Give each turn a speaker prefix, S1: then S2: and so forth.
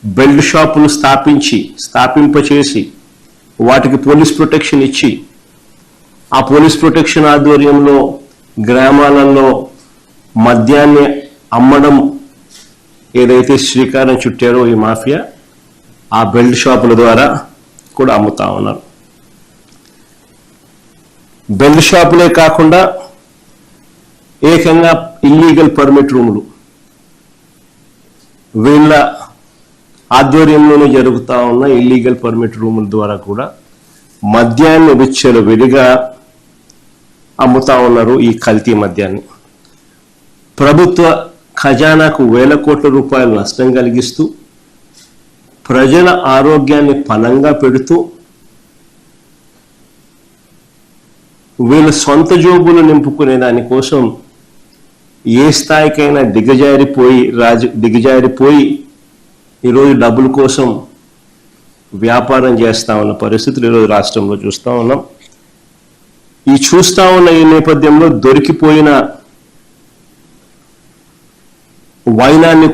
S1: Belt షాపులు స్థాపింపచేసి వాటికి police protection ఇచ్చి ఆ పోలీస్ ప్రొటెక్షన్ ఆధ్వర్యంలో గ్రామాలలో మద్యాన్ని అమ్మడం ఏదైతే శ్రీకారం చుట్టారో ఈ మాఫియా, ఆ బెల్ట్ షాపుల ద్వారా కూడా అమ్ముతా ఉన్నారు. బెల్ట్ షాపులే కాకుండా ఏకంగా ఇల్లీగల్ పర్మిట్ రూములు వీళ్ళ ఆధ్వర్యంలోనే జరుగుతూ ఉన్న ఇల్లీగల్ పర్మిట్ రూముల ద్వారా కూడా మద్యాన్ని విచ్చలవిడిగా అమ్ముతా ఉన్నారు. ఈ కల్తీ మద్యాన్ని ప్రభుత్వ ఖజానాకు వేల కోట్ల రూపాయలు నష్టం కలిగిస్తూ ప్రజల ఆరోగ్యాన్ని పణంగా పెడుతూ వీళ్ళ సొంత జోబులు నింపుకునే దానికోసం ఏ స్థాయికైనా దిగజారిపోయి ఈరోజు డబ్బుల కోసం వ్యాపారం చేస్తా ఉన్న పరిస్థితులు ఈరోజు రాష్ట్రంలో చూస్తూ ఉన్నాం. చూస్తా ఉన్న ఈ నేపథ్యంలో దొరికిపోయిన వైనాన్ని